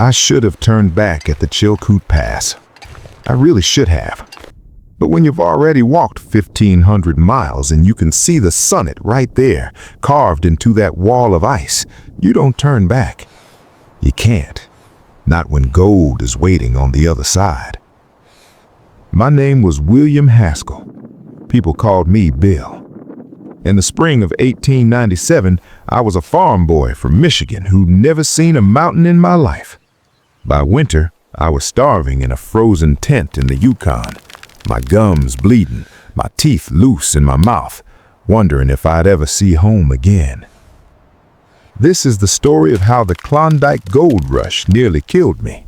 I should have turned back at the Chilkoot Pass. I really should have. But when you've already walked 1,500 miles and you can see the summit right there, carved into that wall of ice, you don't turn back. You can't. Not when gold is waiting on the other side. My name was William Haskell. People called me Bill. In the spring of 1897, I was a farm boy from Michigan who'd never seen a mountain in my life. By winter, I was starving in a frozen tent in the Yukon, my gums bleeding, my teeth loose in my mouth, wondering if I'd ever see home again. This is the story of how the Klondike Gold Rush nearly killed me.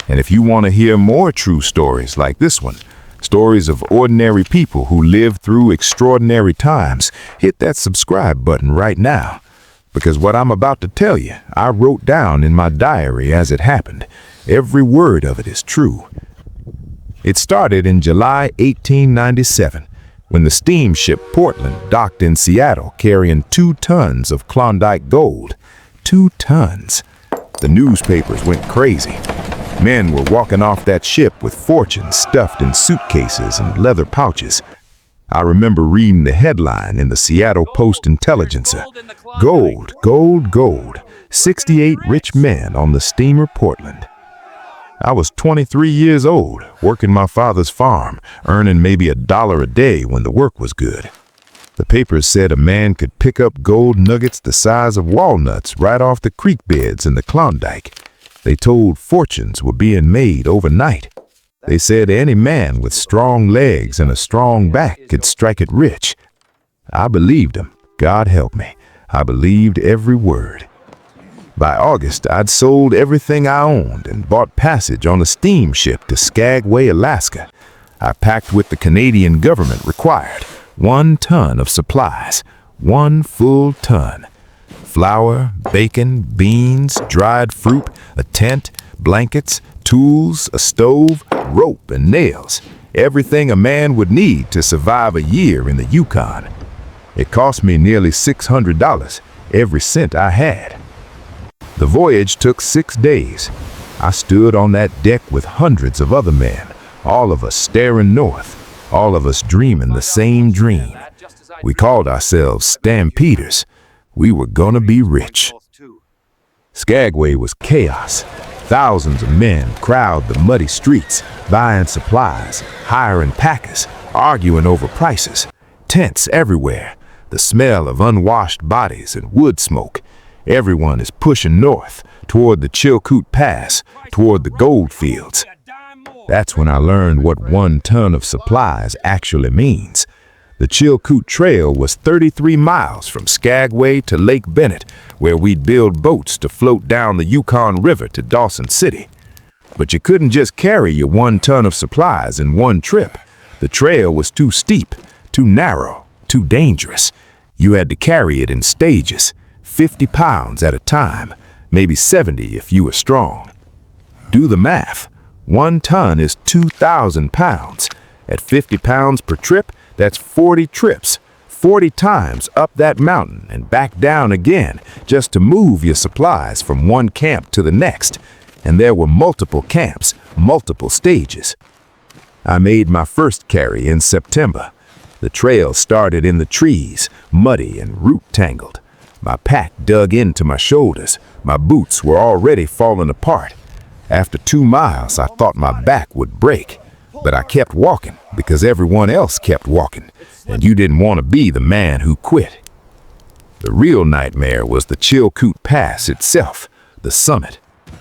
And if you want to hear more true stories like this one, stories of ordinary people who lived through extraordinary times, hit that subscribe button right now. Because what I'm about to tell you, I wrote down in my diary as it happened. Every word of it is true. It started in July 1897, when the steamship Portland docked in Seattle carrying 2 tons of Klondike gold. 2 tons. The newspapers went crazy. Men were walking off that ship with fortunes stuffed in suitcases and leather pouches. I remember reading the headline in the Seattle Post-Intelligencer. Gold, gold, gold. 68 rich men on the steamer Portland. I was 23 years old, working my father's farm, earning maybe $1 a day when the work was good. The papers said a man could pick up gold nuggets the size of walnuts right off the creek beds in the Klondike. They told fortunes were being made overnight. They said any man with strong legs and a strong back could strike it rich. I believed them. God help me. I believed every word. By August, I'd sold everything I owned and bought passage on a steamship to Skagway, Alaska. I packed what the Canadian government required. 1 ton of supplies. 1 full ton. Flour, bacon, beans, dried fruit, a tent, blankets, tools, a stove, rope, and nails. Everything a man would need to survive a year in the Yukon. It cost me nearly $600, every cent I had. The voyage took 6 days. I stood on that deck with hundreds of other men, all of us staring north, all of us dreaming the same dream. We called ourselves Stampeders. We were gonna be rich. Skagway was chaos. Thousands of men crowd the muddy streets, buying supplies, hiring packers, arguing over prices. Tents everywhere, the smell of unwashed bodies and wood smoke. Everyone is pushing north, toward the Chilkoot Pass, toward the gold fields. That's when I learned what 1 ton of supplies actually means. The Chilkoot Trail was 33 miles from Skagway to Lake Bennett, where we'd build boats to float down the Yukon River to Dawson City. But you couldn't just carry your 1 ton of supplies in one trip. The trail was too steep, too narrow, too dangerous. You had to carry it in stages, 50 pounds at a time, maybe 70 if you were strong. Do the math. 1 ton is 2,000 pounds. At 50 pounds per trip, that's 40 trips, 40 times up that mountain and back down again just to move your supplies from one camp to the next. And there were multiple camps, multiple stages. I made my first carry in September. The trail started in the trees, muddy and root-tangled. My pack dug into my shoulders. My boots were already falling apart. After 2 miles, I thought my back would break. But I kept walking because everyone else kept walking, and you didn't want to be the man who quit. The real nightmare was the Chilkoot Pass itself, the summit.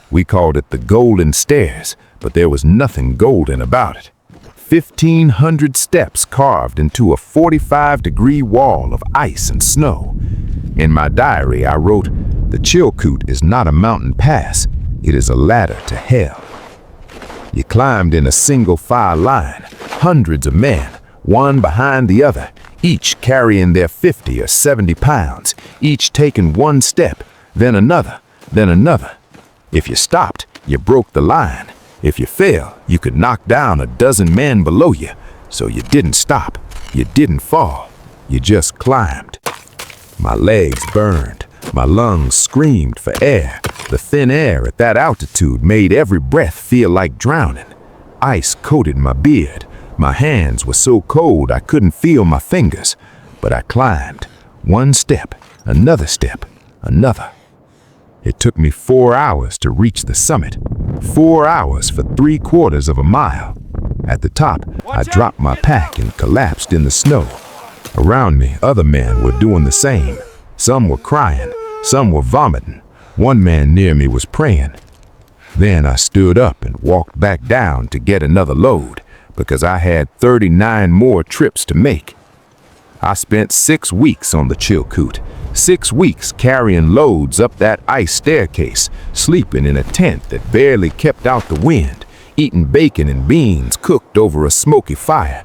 We called it the Golden Stairs, but there was nothing golden about it. 1,500 steps carved into a 45-degree wall of ice and snow. In my diary, I wrote, "The Chilkoot is not a mountain pass, it is a ladder to hell." You climbed in a single file line, hundreds of men, one behind the other, each carrying their 50 or 70 pounds, each taking 1 step, then another, then another. If you stopped, you broke the line. If you fell, you could knock down a dozen men below you. So you didn't stop, you didn't fall, you just climbed. My legs burned, my lungs screamed for air. The thin air at that altitude made every breath feel like drowning. Ice coated my beard. My hands were so cold I couldn't feel my fingers. But I climbed. One step, another step, another. It took me 4 hours to reach the summit. 4 hours for 3/4 of a mile. At the top, I dropped my pack and collapsed in the snow. Around me, other men were doing the same. Some were crying, some were vomiting. One man near me was praying. Then I stood up and walked back down to get another load, because I had 39 more trips to make. I spent 6 weeks on the Chilkoot, 6 weeks carrying loads up that ice staircase, sleeping in a tent that barely kept out the wind, eating bacon and beans cooked over a smoky fire.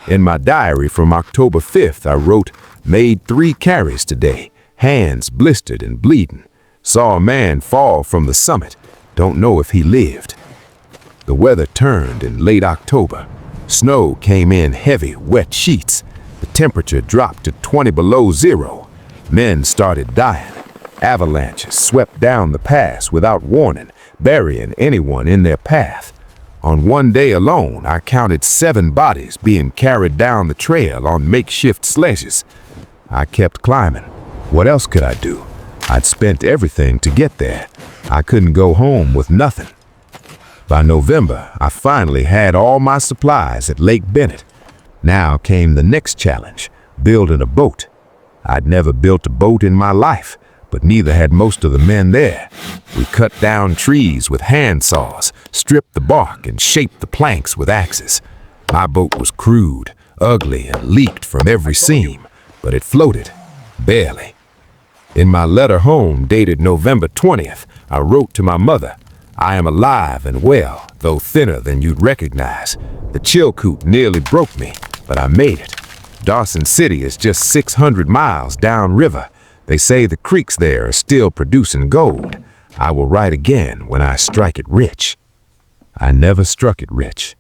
In my diary from October 5th, I wrote, "Made 3 carries today, hands blistered and bleeding. Saw a man fall from the summit, don't know if he lived." The weather turned in late October. Snow came in heavy, wet sheets. The temperature dropped to 20 below zero. Men started dying. Avalanches swept down the pass without warning, burying anyone in their path. On one day alone, I counted 7 bodies being carried down the trail on makeshift sledges. I kept climbing. What else could I do? I'd spent everything to get there. I couldn't go home with nothing. By November, I finally had all my supplies at Lake Bennett. Now came the next challenge, building a boat. I'd never built a boat in my life, but neither had most of the men there. We cut down trees with hand saws, stripped the bark, and shaped the planks with axes. My boat was crude, ugly, and leaked from every seam, but it floated, barely. In my letter home, dated November 20th, I wrote to my mother, "I am alive and well, though thinner than you'd recognize. The Chilkoot nearly broke me, but I made it. Dawson City is just 600 miles downriver. They say the creeks there are still producing gold. I will write again when I strike it rich." I never struck it rich.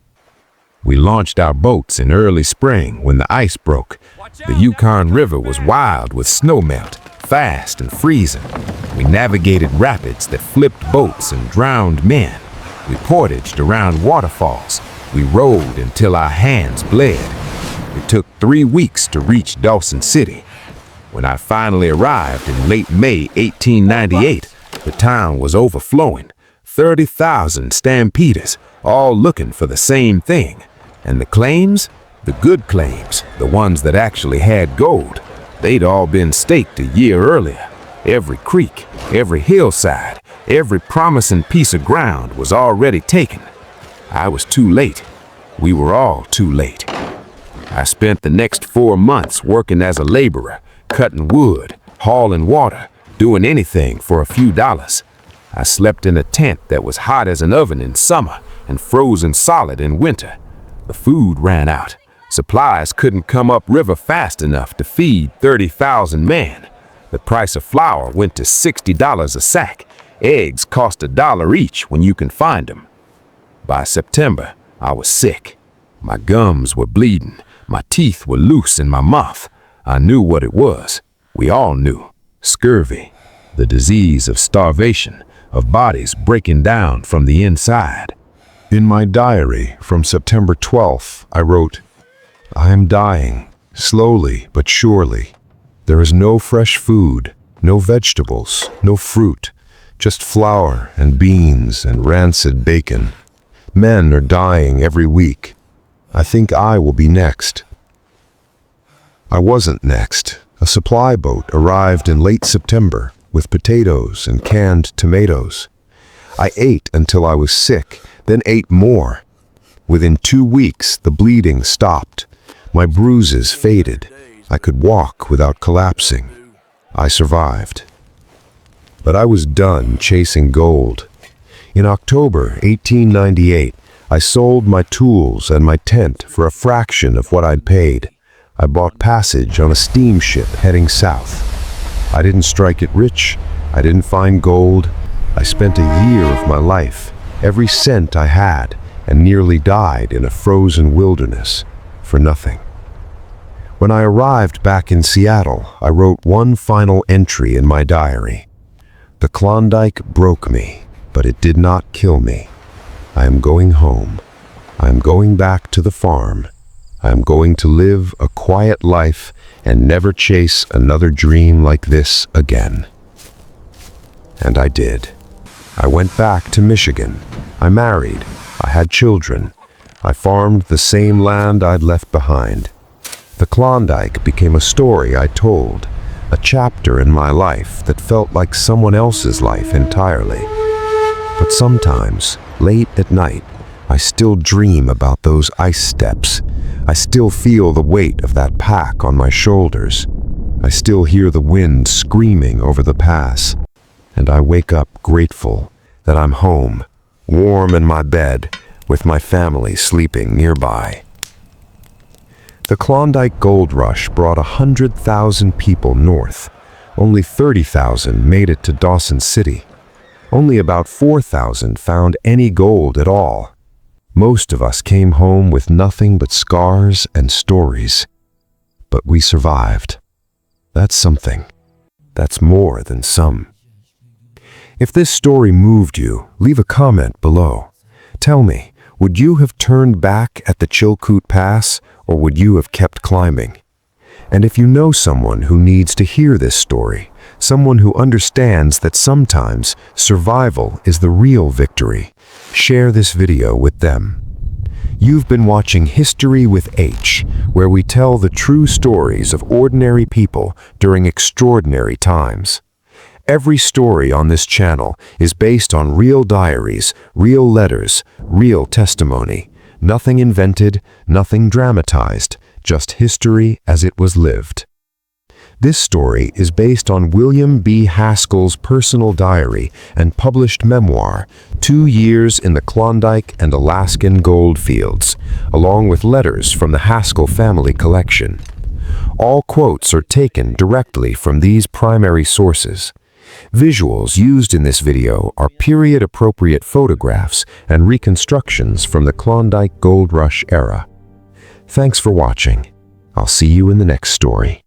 We launched our boats in early spring when the ice broke. The Yukon River was wild with snowmelt, fast and freezing. We navigated rapids that flipped boats and drowned men. We portaged around waterfalls. We rowed until our hands bled. It took 3 weeks to reach Dawson City. When I finally arrived in late May 1898, the town was overflowing. 30,000 stampeders, all looking for the same thing. And the claims? The good claims, the ones that actually had gold, they'd all been staked a year earlier. Every creek, every hillside, every promising piece of ground was already taken. I was too late. We were all too late. I spent the next 4 months working as a laborer, cutting wood, hauling water, doing anything for a few dollars. I slept in a tent that was hot as an oven in summer and frozen solid in winter. The food ran out. Supplies couldn't come up river fast enough to feed 30,000 men. The price of flour went to $60 a sack. Eggs cost $1 each when you can find them. By September, I was sick. My gums were bleeding. My teeth were loose in my mouth. I knew what it was. We all knew. Scurvy, the disease of starvation, of bodies breaking down from the inside. In my diary from September 12th, I wrote, "I am dying, slowly but surely. There is no fresh food, no vegetables, no fruit, just flour and beans and rancid bacon. Men are dying every week. I think I will be next." I wasn't next. A supply boat arrived in late September with potatoes and canned tomatoes. I ate until I was sick, then ate more. Within 2 weeks, the bleeding stopped. My bruises faded. I could walk without collapsing. I survived. But I was done chasing gold. In October 1898, I sold my tools and my tent for a fraction of what I'd paid. I bought passage on a steamship heading south. I didn't strike it rich. I didn't find gold. I spent a year of my life, every cent I had, and nearly died in a frozen wilderness for nothing. When I arrived back in Seattle, I wrote one final entry in my diary. The Klondike broke me, but it did not kill me. I am going home. I am going back to the farm. I am going to live a quiet life and never chase another dream like this again. And I did. I went back to Michigan. I married. I had children. I farmed the same land I'd left behind. The Klondike became a story I told, a chapter in my life that felt like someone else's life entirely. But sometimes, late at night, I still dream about those ice steps. I still feel the weight of that pack on my shoulders. I still hear the wind screaming over the pass. And I wake up grateful that I'm home, warm in my bed, with my family sleeping nearby. The Klondike Gold Rush brought 100,000 people north. Only 30,000 made it to Dawson City. Only about 4,000 found any gold at all. Most of us came home with nothing but scars and stories. But we survived. That's something. That's more than some. If this story moved you, leave a comment below. Tell me, would you have turned back at the Chilkoot Pass, or would you have kept climbing? And if you know someone who needs to hear this story, someone who understands that sometimes survival is the real victory, share this video with them. You've been watching History with H, where we tell the true stories of ordinary people during extraordinary times. Every story on this channel is based on real diaries, real letters, real testimony. Nothing invented, nothing dramatized, just history as it was lived. This story is based on William B. Haskell's personal diary and published memoir, 2 Years in the Klondike and Alaskan Gold Fields, along with letters from the Haskell family collection. All quotes are taken directly from these primary sources. Visuals used in this video are period-appropriate photographs and reconstructions from the Klondike Gold Rush era. Thanks for watching. I'll see you in the next story.